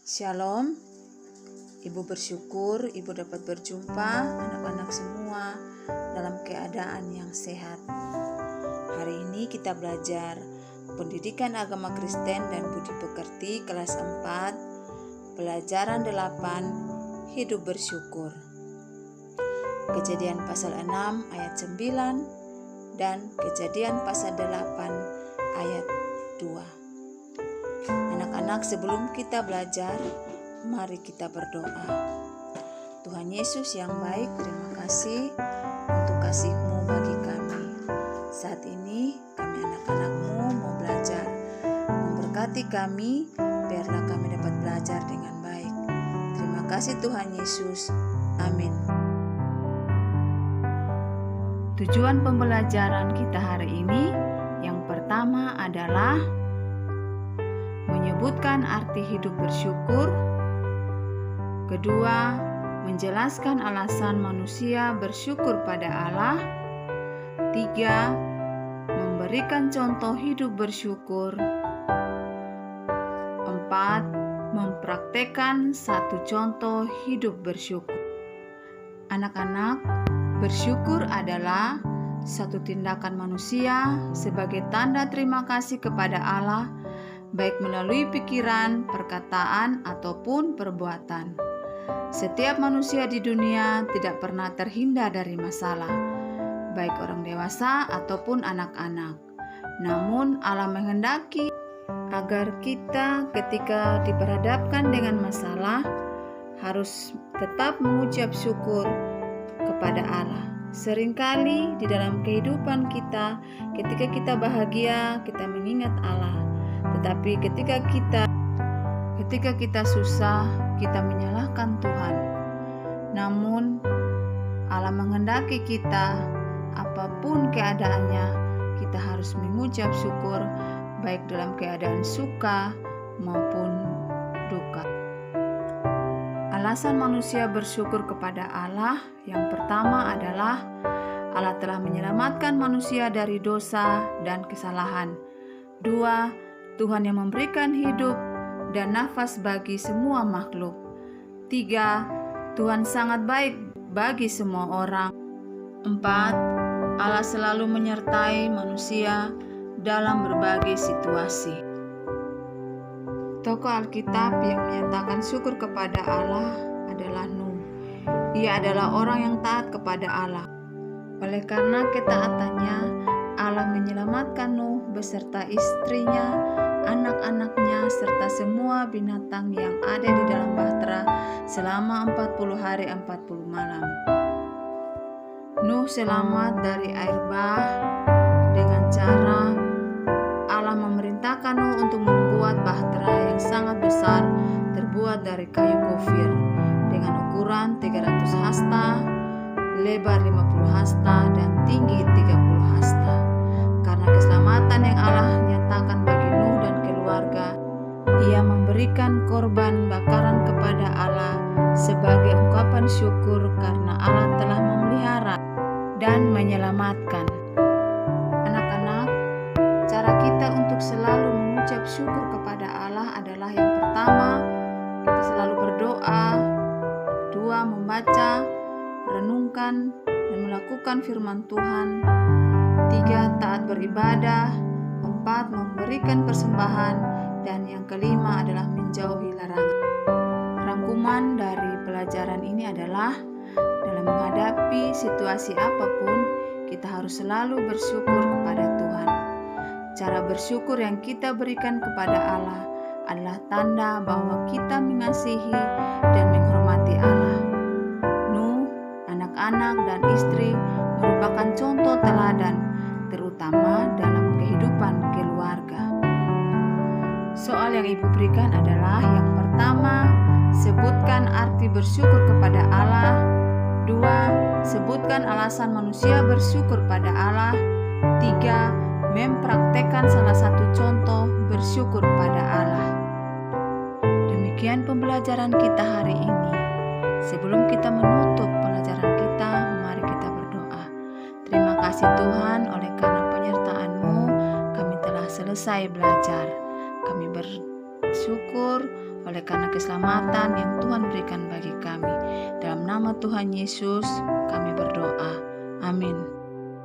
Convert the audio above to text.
Shalom, Ibu bersyukur Ibu dapat berjumpa anak-anak semua dalam keadaan yang sehat. Hari ini kita belajar Pendidikan Agama Kristen dan Budi Pekerti kelas 4, pelajaran 8, Hidup Bersyukur. Kejadian pasal 6 ayat 9 dan Kejadian pasal 8 ayat 2. Anak-anak, sebelum kita belajar, mari kita berdoa. Tuhan Yesus yang baik, terima kasih untuk kasih-Mu bagi kami. Saat ini kami anak-anak-Mu mau belajar. Memberkati kami, biarlah kami dapat belajar dengan baik. Terima kasih Tuhan Yesus. Amin. Tujuan pembelajaran kita hari ini yang pertama adalah menyebutkan arti hidup bersyukur. Kedua, menjelaskan alasan manusia bersyukur pada Allah. Tiga, memberikan contoh hidup bersyukur. Empat, mempraktekkan satu contoh hidup bersyukur. Anak-anak, bersyukur adalah satu tindakan manusia sebagai tanda terima kasih kepada Allah, baik melalui pikiran, perkataan, ataupun perbuatan. Setiap manusia di dunia tidak pernah terhindar dari masalah, baik orang dewasa ataupun anak-anak. Namun Allah menghendaki agar kita ketika diperhadapkan dengan masalah harus tetap mengucap syukur kepada Allah. Seringkali di dalam kehidupan kita, ketika kita bahagia, kita mengingat Allah. Tetapi ketika kita susah, kita menyalahkan Tuhan. Namun Allah menghendaki kita, apapun keadaannya, kita harus mengucap syukur, baik dalam keadaan suka maupun duka. Alasan manusia bersyukur kepada Allah yang pertama adalah Allah telah menyelamatkan manusia dari dosa dan kesalahan. 2. Tuhan yang memberikan hidup dan nafas bagi semua makhluk. 3. Tuhan sangat baik bagi semua orang. 4. Allah selalu menyertai manusia dalam berbagai situasi. Tokoh Alkitab yang menyatakan syukur kepada Allah adalah Nuh. Ia adalah orang yang taat kepada Allah. Oleh karena ketaatannya, Allah menyelamatkan Nuh beserta istrinya, anak-anaknya, serta semua binatang yang ada di dalam bahtera selama 40 hari 40 malam. Nuh selamat dari air bah dengan cara Allah memerintahkan Nuh untuk membuat bahtera yang sangat besar terbuat dari kayu gofir dengan ukuran 300 hasta, lebar 50 hasta, dan tinggi 30 hasta. Karena keselamatan yang Allah nyatakan bagi Nuh dan keluarga, ia memberikan korban bakaran kepada Allah sebagai ungkapan syukur karena Allah telah memelihara dan menyelamatkan. Anak-anak, cara kita untuk selalu mengucap syukur kepada Allah adalah yang pertama, kita selalu berdoa. Kedua, membaca, renungkan, dan melakukan firman Tuhan. 3. Taat beribadah. 4. Memberikan persembahan. Dan yang kelima adalah menjauhi larangan. Rangkuman dari pelajaran ini adalah dalam menghadapi situasi apapun, kita harus selalu bersyukur kepada Tuhan. Cara bersyukur yang kita berikan kepada Allah adalah tanda bahwa kita mengasihi dan menghormati Allah. Nuh, anak-anak, dan istri merupakan contoh teladan, terutama dalam kehidupan keluarga. Soal yang Ibu berikan adalah yang pertama, sebutkan arti bersyukur kepada Allah. 2. Sebutkan alasan manusia bersyukur pada Allah. 3. Mempraktekkan salah satu contoh bersyukur pada Allah. Demikian pembelajaran kita hari ini. Sebelum kita menutup pelajaran kita, mari kita berdoa. Terima kasih Tuhan, oleh karena penyertaan-Mu kami telah selesai belajar. Kami bersyukur oleh karena keselamatan yang Tuhan berikan bagi kami. Dalam nama Tuhan Yesus, kami berdoa.